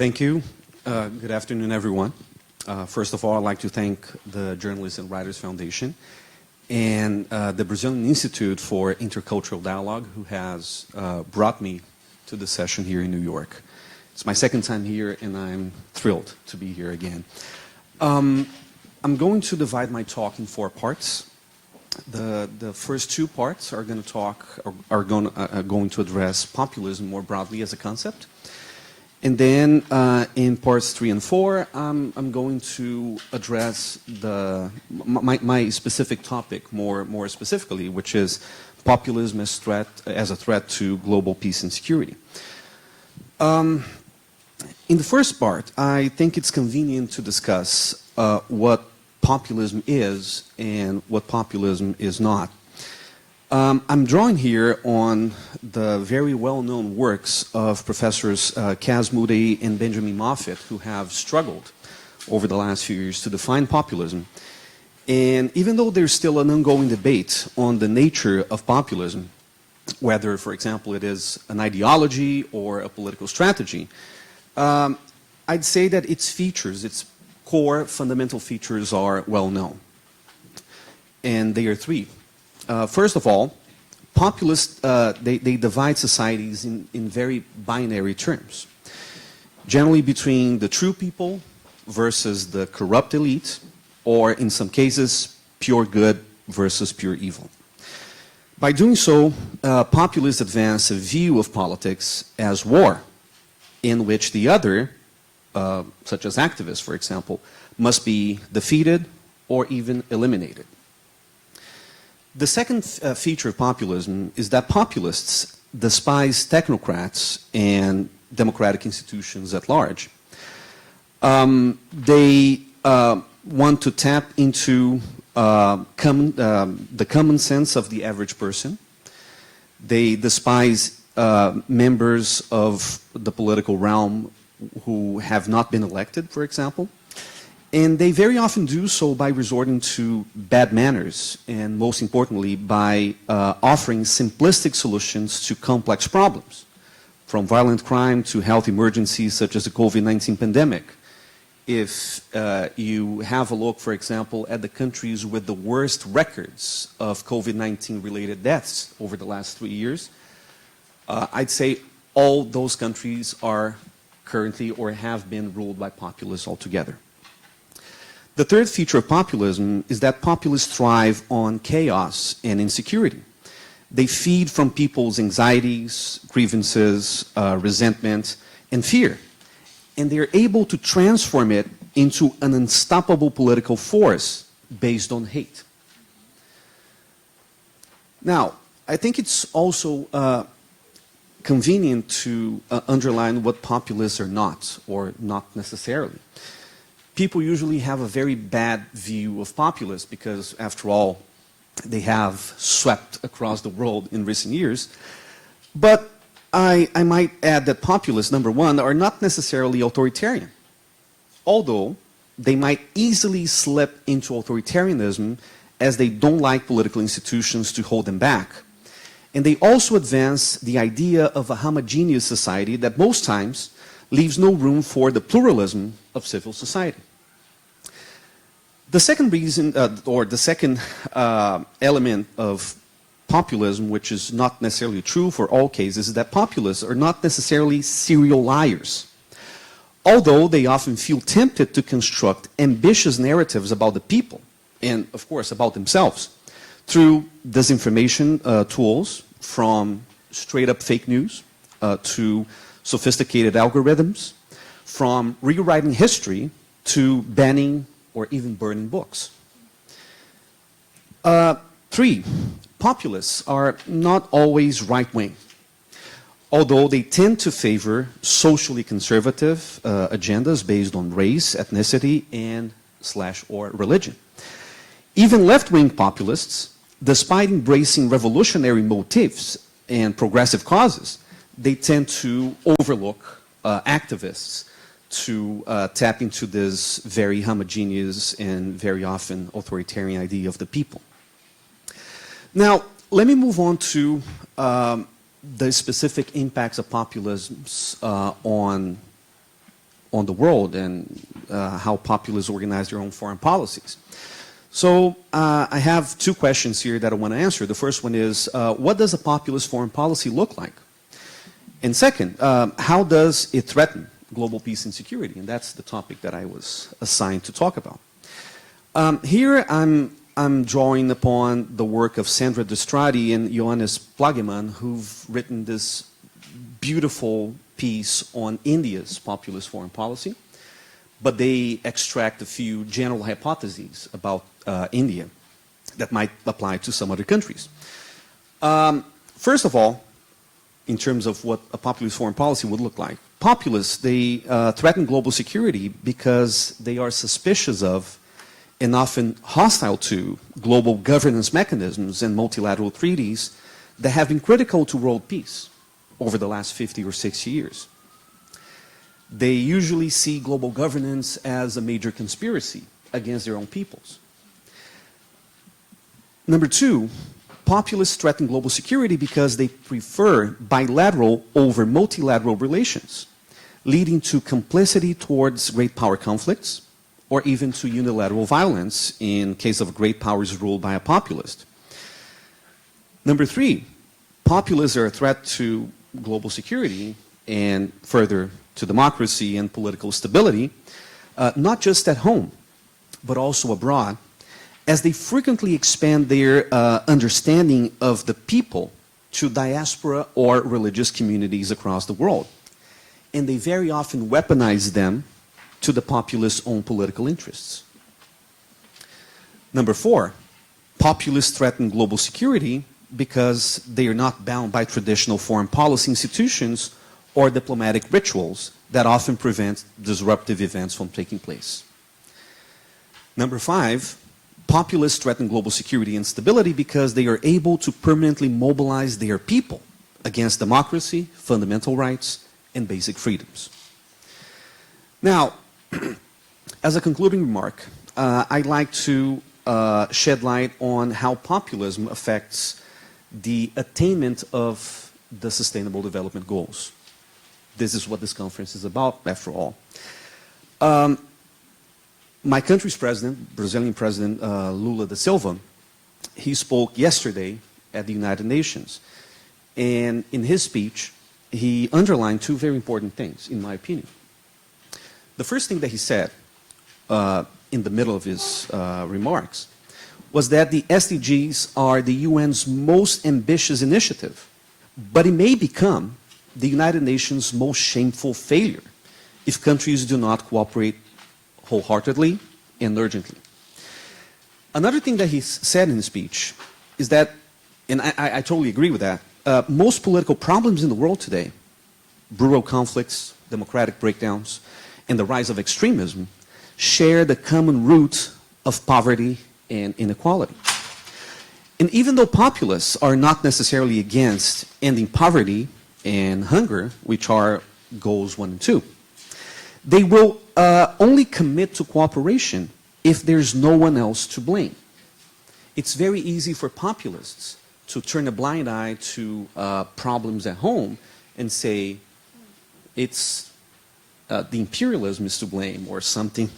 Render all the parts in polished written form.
Thank you. Good afternoon, everyone. First of all, I'd like to thank the Journalists and Writers Foundation and the Brazilian Institute for Intercultural Dialogue, who has brought me to the session here in New York. It's my second time here, and I'm thrilled to be here again. I'm going to divide my talk in 4 parts. The first 2 parts are going to address populism more broadly as a concept. And then in parts 3 and 4, I'm going to address my specific topic more specifically, which is populism as a threat to global peace and security. In the first part, I think it's convenient to discuss what populism is and what populism is not. I'm drawing here on the very well-known works of Professors Cas Moody and Benjamin Moffat, who have struggled over the last few years to define populism. And even though there's still an ongoing debate on the nature of populism, whether, for example, it is an ideology or a political strategy, I'd say that its features, its core fundamental features are well-known. And they are 3. First of all, populists, they divide societies in very binary terms, generally between the true people versus the corrupt elite, or in some cases, pure good versus pure evil. By doing so, populists advance a view of politics as war, in which the other, such as activists, for example, must be defeated or even eliminated. The second feature of populism is that populists despise technocrats and democratic institutions at large. They want to tap into the common sense of the average person. They despise members of the political realm who have not been elected, for example. And they very often do so by resorting to bad manners, and most importantly, by offering simplistic solutions to complex problems, from violent crime to health emergencies such as the COVID-19 pandemic. If you have a look, for example, at the countries with the worst records of COVID-19 related deaths over the last 3 years, I'd say all those countries are currently or have been ruled by populists altogether. The third feature of populism is that populists thrive on chaos and insecurity. They feed from people's anxieties, grievances, resentment, and fear. And they're able to transform it into an unstoppable political force based on hate. Now, I think it's also convenient to underline what populists are not, or not necessarily. People usually have a very bad view of populists because, after all, they have swept across the world in recent years. But I might add that populists, number one, are not necessarily authoritarian, although they might easily slip into authoritarianism as they don't like political institutions to hold them back. And they also advance the idea of a homogeneous society that most times leaves no room for the pluralism of civil society. The second reason, or the second element of populism, which is not necessarily true for all cases, is that populists are not necessarily serial liars. Although they often feel tempted to construct ambitious narratives about the people, and of course about themselves, through disinformation tools, from straight-up fake news to sophisticated algorithms, from rewriting history to banning or even burning books. 3, populists are not always right-wing, although they tend to favor socially conservative agendas based on race, ethnicity, and/or religion. Even left-wing populists, despite embracing revolutionary motifs and progressive causes, they tend to overlook activists to tap into this very homogeneous and very often authoritarian idea of the people. Now, let me move on to the specific impacts of populism on on the world and how populists organize their own foreign policies. So I have two questions here that I want to answer. The first one is, what does a populist foreign policy look like? And second, how does it threaten global peace and security? And that's the topic that I was assigned to talk about. Here I'm drawing upon the work of Sandra Destrati and Johannes Plageman, who've written this beautiful piece on India's populist foreign policy, but they extract a few general hypotheses about India that might apply to some other countries. First of all, in terms of what a populist foreign policy would look like, populists, they threaten global security because they are suspicious of and often hostile to global governance mechanisms and multilateral treaties that have been critical to world peace over the last 50 or 60 years. They usually see global governance as a major conspiracy against their own peoples. Number two, populists threaten global security because they prefer bilateral over multilateral relations, leading to complicity towards great power conflicts, or even to unilateral violence in case of great powers ruled by a populist. Number three, populists are a threat to global security and further to democracy and political stability, not just at home, but also abroad, as they frequently expand their understanding of the people to diaspora or religious communities across the world. And they very often weaponize them to the populist's own political interests. Number four, populists threaten global security because they are not bound by traditional foreign policy institutions or diplomatic rituals that often prevent disruptive events from taking place. Number five, populists threaten global security and stability because they are able to permanently mobilize their people against democracy, fundamental rights, and basic freedoms. Now, as a concluding remark, I'd like to shed light on how populism affects the attainment of the Sustainable Development Goals. This is what this conference is about, after all. My country's president, Brazilian President Lula da Silva, he spoke yesterday at the United Nations. And in his speech, he underlined two very important things, in my opinion. The first thing that he said in the middle of his remarks was that the SDGs are the UN's most ambitious initiative, but it may become the United Nations' most shameful failure if countries do not cooperate wholeheartedly and urgently. Another thing that he said in his speech is that, and I totally agree with that, most political problems in the world today, brutal conflicts, democratic breakdowns, and the rise of extremism, share the common root of poverty and inequality. And even though populists are not necessarily against ending poverty and hunger, which are goals 1 and 2, they will only commit to cooperation if there's no one else to blame. It's very easy for populists to turn a blind eye to problems at home and say it's the imperialism is to blame, or something,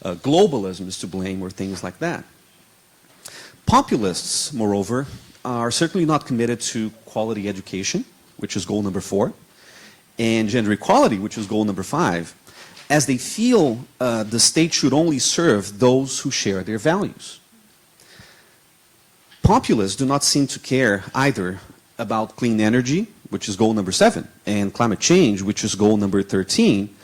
globalism is to blame, or things like that. Populists, moreover, are certainly not committed to quality education, which is goal number 4, and gender equality, which is goal number 5, as they feel the state should only serve those who share their values. Populists do not seem to care either about clean energy, which is goal number 7, and climate change, which is goal number 13,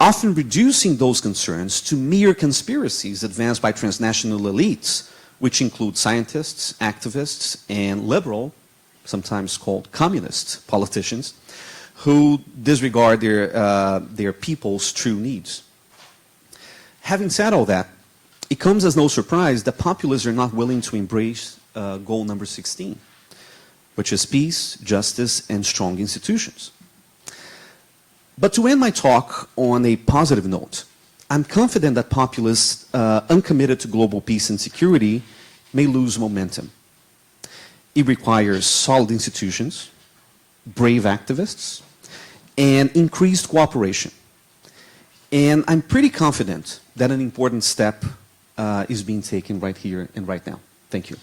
often reducing those concerns to mere conspiracies advanced by transnational elites, which include scientists, activists, and liberal, sometimes called communist politicians, who disregard their people's true needs. Having said all that, it comes as no surprise that populists are not willing to embrace goal number 16, which is peace, justice, and strong institutions. But to end my talk on a positive note, I'm confident that populists uncommitted to global peace and security may lose momentum. It requires solid institutions, brave activists, and increased cooperation. And I'm pretty confident that an important step is being taken right here and right now. Thank you.